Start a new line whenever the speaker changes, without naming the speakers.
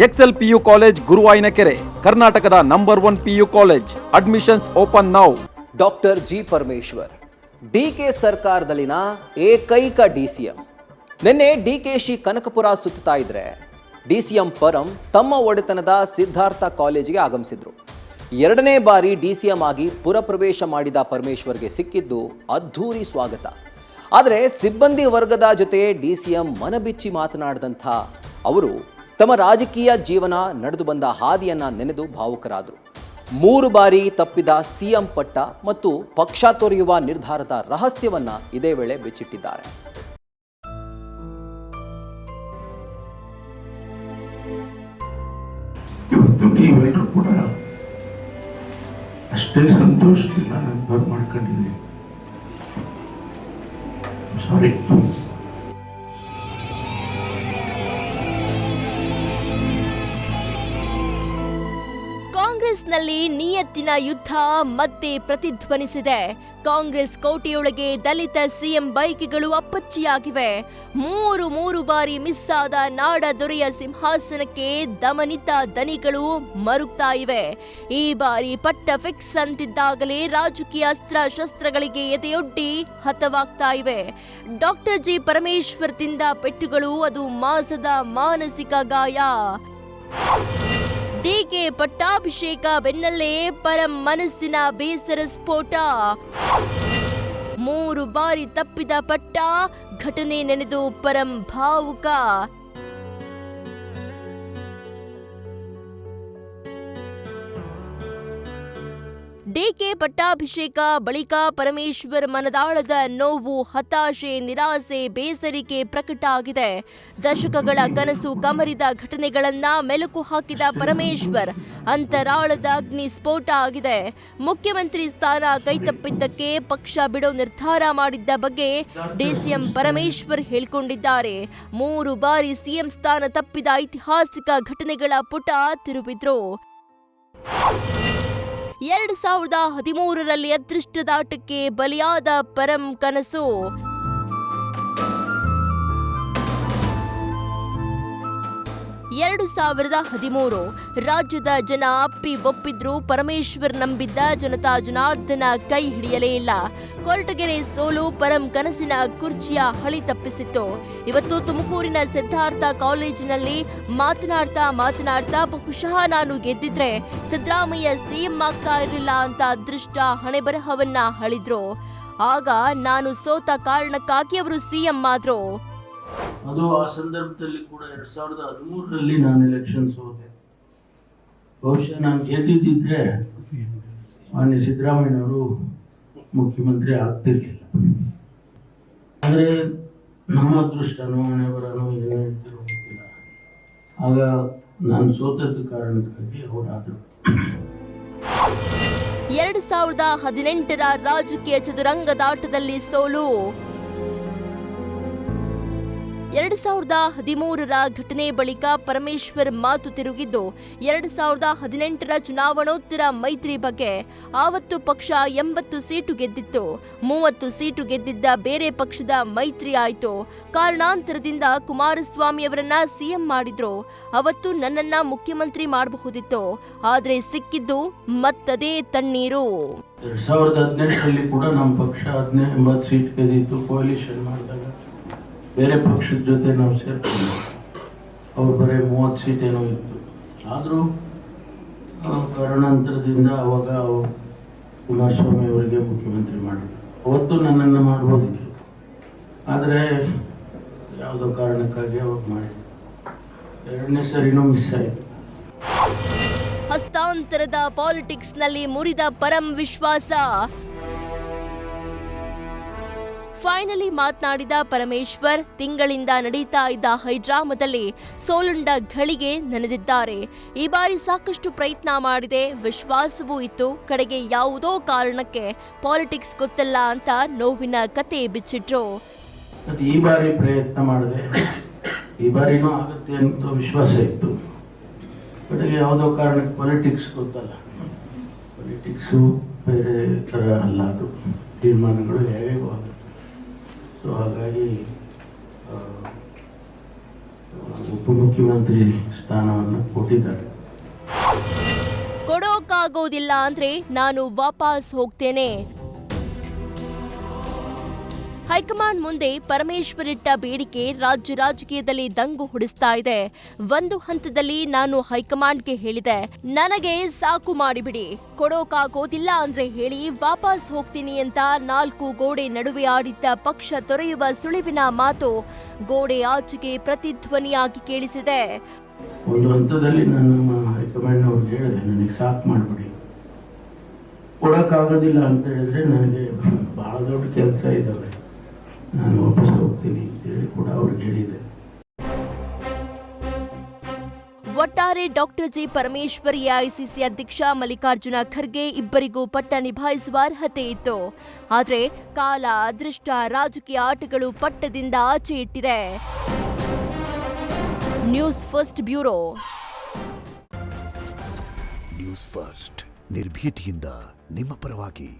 Excel PU college Guruvayanakere, ಕರ್ನಾಟಕದ number 1 PU college. Admissions open now.
Doctor G Parameshwar DK ಸರ್ಕಾರದಲ್ಲಿನ ಏಕೈಕ DCM. ನಿನ್ನೆ ಡಿಕೆಶಿ ಕನಕಪುರ ಸುತ್ತಾ ಇದ್ರೆ ಡಿಸಿಎಂ ಪರಂ ತಮ್ಮ ಒಡೆತನದ ಸಿದ್ಧಾರ್ಥ ಕಾಲೇಜಿಗೆ ಆಗಮಿಸಿದ್ರು. 2ನೇ ಬಾರಿ ಡಿಸಿಎಂ ಆಗಿ ಪುರಪ್ರವೇಶ ಮಾಡಿದ ಪರಮೇಶ್ವರ್ಗೆ ಸಿಕ್ಕಿದ್ದು ಅದ್ಧೂರಿ ಸ್ವಾಗತ. ಆದರೆ ಸಿಬ್ಬಂದಿ ವರ್ಗದ ಜೊತೆ ಡಿಸಿಎಂ ಮನಬಿಚ್ಚಿ ಮಾತನಾಡಿದಂಥ ಅವರು ತಮ್ಮ ರಾಜಕೀಯ ಜೀವನ ನಡೆದು ಬಂದ ಹಾದಿಯನ್ನ ನೆನೆದು ಭಾವುಕರಾದರು. 3 ಬಾರಿ ತಪ್ಪಿದ ಸಿಎಂ ಪಟ್ಟ ಮತ್ತು ಪಕ್ಷ ತೊರೆಯುವ ನಿರ್ಧಾರದ ರಹಸ್ಯವನ್ನ ಇದೇ ವೇಳೆ ಬಿಚ್ಚಿಟ್ಟಿದ್ದಾರೆ.
ಇವತ್ತು ನೀವೆಲ್ಲರೂ ಕೂಡ ಅಷ್ಟೇ ಸಂತೋಷದಿಂದ ನಾನು ಮಾಡ್ಕೊಂಡಿದ್ದೀನಿ. ಸಾರಿ.
ಕಾಂಗ್ರೆಸ್ನಲ್ಲಿ ನಿಯತ್ತಿನ ಯುದ್ಧ ಮತ್ತೆ ಪ್ರತಿಧ್ವನಿಸಿದೆ. ಕಾಂಗ್ರೆಸ್ ಕೋಟೆಯೊಳಗೆ ದಲಿತ ಸಿಎಂ ಬೈಕ್ಗಳು ಅಪ್ಪಚ್ಚಿಯಾಗಿವೆ. 3 ಬಾರಿ ಮಿಸ್ ಆದ ನಾಡ ದೊರೆಯ ಸಿಂಹಾಸನಕ್ಕೆ ದಮನಿತ ದನಿಗಳು ಮರುಗ್ತಾ ಇವೆ. ಈ ಬಾರಿ ಪಟ್ಟ ಫಿಕ್ಸ್ ಅಂತಿದ್ದಾಗಲೇ ರಾಜಕೀಯ ಅಸ್ತ್ರ ಶಸ್ತ್ರಗಳಿಗೆ ಎದೆಯೊಡ್ಡಿ ಹತವಾಗ್ತಾ ಇವೆ. ಡಾಕ್ಟರ್ ಜಿ ಪರಮೇಶ್ವರ್ ತಿಂದ ಪೆಟ್ಟುಗಳು, ಅದು ಮಾಸದ ಮಾನಸಿಕ ಗಾಯ. ಡಿಕೆ ಪಟ್ಟಾಭಿಷೇಕ ಬೆನ್ನಲ್ಲೇ ಪರಂ ಮನಸ್ಸಿನ ಬೇಸರ ಸ್ಫೋಟ. 3 ಬಾರಿ ತಪ್ಪಿದ ಪಟ್ಟ, ಘಟನೆ ನೆನೆದು ಪರಂ ಭಾವುಕ. ಡಿಕೆ ಪಟ್ಟಾಭಿಷೇಕ ಬಳಿಕ ಪರಮೇಶ್ವರ್ ಮನದಾಳದ ನೋವು, ಹತಾಶೆ, ನಿರಾಸೆ, ಬೇಸರಿಕೆ ಪ್ರಕಟ ಆಗಿದೆ. ದಶಕಗಳ ಕನಸು ಕಮರಿದ ಘಟನೆಗಳನ್ನ ಮೆಲುಕು ಹಾಕಿದ ಪರಮೇಶ್ವರ್ ಅಂತರಾಳದ ಅಗ್ನಿ ಸ್ಫೋಟ ಆಗಿದೆ. ಮುಖ್ಯಮಂತ್ರಿ ಸ್ಥಾನ ಕೈತಪ್ಪಿದ್ದಕ್ಕೆ ಪಕ್ಷ ಬಿಡೋ ನಿರ್ಧಾರ ಮಾಡಿದ್ದ ಬಗ್ಗೆ ಡಿಸಿಎಂ ಪರಮೇಶ್ವರ್ ಹೇಳಿಕೊಂಡಿದ್ದಾರೆ. 3 ಬಾರಿ ಸಿಎಂ ಸ್ಥಾನ ತಪ್ಪಿದ ಐತಿಹಾಸಿಕ ಘಟನೆಗಳ ಪುಟ ತಿರುವಿದ್ರು. 2013ರಲ್ಲಿ ಅದೃಷ್ಟದಾಟಕ್ಕೆ ಬಲಿಯಾದ ಪರಂ ಕನಸು. 2013 ರಾಜ್ಯದ ಜನ ಅಪ್ಪಿ ಒಪ್ಪಿದ್ರು. ಪರಮೇಶ್ವರ್ ನಂಬಿದ್ದ ಜನತಾ ಜನಾರ್ದನ ಕೈ ಹಿಡಿಯಲೇ ಇಲ್ಲ. ಕೊರಟಗೆರೆ ಸೋಲು ಪರಂ ಕನಸಿನ ಕುರ್ಚಿಯ ಹಳಿ ತಪ್ಪಿಸಿತ್ತು. ಇವತ್ತು ತುಮಕೂರಿನ ಸಿದ್ಧಾರ್ಥ ಕಾಲೇಜಿನಲ್ಲಿ ಮಾತನಾಡ್ತಾ ಬಹುಶಃ ನಾನು ಗೆದ್ದಿದ್ರೆ ಸಿದ್ದರಾಮಯ್ಯ ಸಿಎಂ ಆಗ್ತಾ ಇರಲಿಲ್ಲ ಅಂತ ಅದೃಷ್ಟ ಹಣೆಬರಹವನ್ನ ಹಳಿದ್ರು. ಆಗ ನಾನು ಸೋತ ಕಾರಣಕ್ಕಾಗಿ ಅವರು ಸಿಎಂ ಆದ್ರು.
ಅದು ಆ ಸಂದರ್ಭದಲ್ಲಿ ಕೂಡ 2013ರಲ್ಲಿ ನಾನು ಎಲೆಕ್ಷನ್ ಸೋತೆ. ಬಹುಶಃ ನಾನು ಗೆದ್ದಿದ್ದಿದ್ರೆ ಮಾನ್ಯ ಸಿದ್ದರಾಮಯ್ಯನವರು ಮುಖ್ಯಮಂತ್ರಿ ಆಗ್ತಿರ್ಲಿಲ್ಲ. ಆದರೆ ನಮ್ಮ ಅದೃಷ್ಟನೋ ಹಣೆ ಬರನೋ ಏನು ಹೇಳ್ತಿರೋ ಗೊತ್ತಿಲ್ಲ. ಆಗ ನಾನು ಸೋತದ್ದು ಕಾರಣಕ್ಕಾಗಿ ಅವರಾದರು.
2018ರ ರಾಜಕೀಯ ಚದುರಂಗದಾಟದಲ್ಲಿ ಸೋಲು. 2013ರ ಘಟನೆ ಬಳಿಕ ಪರಮೇಶ್ವರ್ ಮಾತು ತಿರುಗಿದ್ದು 2018ರ ಚುನಾವಣೋತ್ತರ ಮೈತ್ರಿ ಬಗ್ಗೆ. ಆವತ್ತು ಪಕ್ಷ 80 ಸೀಟು ಗೆದ್ದಿತ್ತು. 30 ಸೀಟು ಗೆದ್ದಿದ್ದ ಬೇರೆ ಪಕ್ಷದ ಮೈತ್ರಿ ಆಯಿತು. ಕಾರಣಾಂತರದಿಂದ ಕುಮಾರಸ್ವಾಮಿ ಅವರನ್ನ ಸಿಎಂ ಮಾಡಿದ್ರು. ಅವತ್ತು ನನ್ನನ್ನ ಮುಖ್ಯಮಂತ್ರಿ ಮಾಡಬಹುದಿತ್ತು. ಆದ್ರೆ ಸಿಕ್ಕಿದ್ದು ಮತ್ತದೇ ತಣ್ಣೀರು.
2018ರಲ್ಲಿ ಕೂಡ ನಮ್ಮ ಪಕ್ಷ 80 ಸೀಟ್ ಗೆದ್ದಿತ್ತು. ಕೋಲಿಷನ್ ಮಾಡಿದಾಗ ಬೇರೆ ಪಕ್ಷದ ಜೊತೆ ನಾವು ಸೇರ್ಕೊಂಡು ಅವ್ರು ಬರೀ 30 ಸೀಟ್ ಏನೋ ಇತ್ತು. ಆದರೂ ಕಾರಣಾಂತರದಿಂದ ಅವಾಗ ಕುಮಾರಸ್ವಾಮಿ ಅವರಿಗೆ ಮುಖ್ಯಮಂತ್ರಿ ಮಾಡಿದ್ರು. ಅವತ್ತು ನನ್ನನ್ನು ಮಾಡ್ಬೋದಿತ್ತು, ಆದರೆ ಯಾವುದೋ ಕಾರಣಕ್ಕಾಗಿ ಅವ್ರು ಮಾಡಿದ್ರು. 2ನೇ ಸರಿನೂ ಮಿಸ್ ಆಯಿತು.
ಹಸ್ತಾಂತರದ ಪಾಲಿಟಿಕ್ಸ್ನಲ್ಲಿ ಮುರಿದ ಪರಂ ವಿಶ್ವಾಸ. ಫೈನಲಿ ಮಾತನಾಡಿದ ಪರಮೇಶ್ವರ್ ತಿಂಗಳಿಂದ ನಡೀತಾ ಇದ್ದ ಹೈಡ್ರಾಮದಲ್ಲಿ ಸೋಲುಂಡ ಘಳಿಗೆ ನೆನೆದಿದ್ದಾರೆ. ಈ ಬಾರಿ ಸಾಕಷ್ಟು ಪ್ರಯತ್ನ ಮಾಡಿದೆ, ವಿಶ್ವಾಸವೂ ಇತ್ತು. ಕಡೆಗೆ ಯಾವುದೋ ಕಾರಣಕ್ಕೆ ಪಾಲಿಟಿಕ್ಸ್ ಗೊತ್ತಲ್ಲ ಅಂತ ನೋವಿನ ಕತೆ ಬಿಚ್ಚಿಟ್ರು.
ಈ ಬಾರಿ ಪ್ರಯತ್ನ ಮಾಡಿದೆ, ಈ ಬಾರಿನೂ ಆಗುತ್ತೆ ಅಂತ ವಿಶ್ವಾಸ ಇತ್ತು. ಕಡೆಗೆ ಯಾವುದೋ ಕಾರಣಕ್ಕೆ ಪಾಲಿಟಿಕ್ಸ್ ಗೊತ್ತಲ್ಲ. ಪಾಲಿಟಿಕ್ಸು ಬೇರೆ ಥರ ಅಲ್ಲ, ಅದು ತೀರ್ಮಾನಗಳು ಹೇಗೆ ಆಗುತ್ತೆ. ಸೊ ಹಾಗಾಗಿ ಉಪಮುಖ್ಯಮಂತ್ರಿ ಸ್ಥಾನವನ್ನು ಕೊಟ್ಟಿದ್ದಾರೆ.
ಕೊಡೋಕ್ಕಾಗೋದಿಲ್ಲ ಅಂದ್ರೆ ನಾನು ವಾಪಸ್ ಹೋಗ್ತೇನೆ. ಹೈಕಮಾಂಡ್ ಮುಂದೆ ಪರಮೇಶ್ವರ್ ಇಟ್ಟ ಬೇಡಿಕೆ ರಾಜ್ಯ ರಾಜಕೀಯದಲ್ಲಿ ದಂಗು ಹೊಡಿಸ್ತಾ ಇದೆ. ಒಂದು ಹಂತದಲ್ಲಿ ನಾನು ಹೈಕಮಾಂಡ್ಗೆ ಹೇಳಿದೆ, ನನಗೆ ಸಾಕು ಮಾಡಿಬಿಡಿ, ಕೊಡೋಕಾಗೋದಿಲ್ಲ ಅಂದ್ರೆ ಹೇಳಿ ವಾಪಸ್ ಹೋಗ್ತೀನಿ ಅಂತ. 4 ಗೋಡೆ ನಡುವೆ ಆಡಿದ್ದ ಪಕ್ಷ ತೊರೆಯುವ ಸುಳಿವಿನ ಮಾತು ಗೋಡೆ ಆಚೆಗೆ ಪ್ರತಿಧ್ವನಿಯಾಗಿ ಕೇಳಿಸಿದೆ.
ಒಂದು ಹಂತದಲ್ಲಿ ನಾನು ಹೈಕಮಾಂಡ್ ಅವ್ರಿಗೆ ಹೇಳಿದೆ, ನನಗೆ ಸಾಕು ಮಾಡಿಬಿಡಿ, ಕೊಡೋಕ್ಕಾಗೋದಿಲ್ಲ ಅಂತ ಹೇಳಿದ್ರೆ ನನಗೆ ಬಹಳ ದೊಡ್ಡ ಕೆಲಸ ಇದ್ದಾವೆ, ನಾನು ವಾಪಸ್ ಹೋಗ್ತೀನಿ ಅಂತೇಳಿ ಕೂಡ ಅವ್ರಿಗೆ ಹೇಳಿದೆ.
ಒಟ್ಟಾರೆ ಡಾಕ್ಟರ್ ಜಿ ಪರಮೇಶ್ವರ್ ಎಐಸಿಸಿ ಅಧ್ಯಕ್ಷ ಮಲ್ಲಿಕಾರ್ಜುನ ಖರ್ಗೆ ಇಬ್ಬರಿಗೂ ಪಟ್ಟ ನಿಭಾಯಿಸುವ ಅರ್ಹತೆ ಇತ್ತು. ಆದರೆ ಕಾಲ, ಅದೃಷ್ಟ, ರಾಜಕೀಯ ಆಟಗಳು ಪಟ್ಟದಿಂದ ಆಚೆ ಇಟ್ಟಿದೆ. News first bureau.
News first ನಿರ್ಭೀತಿಯಿಂದ ನಿಮ್ಮ ಪರವಾಗಿ.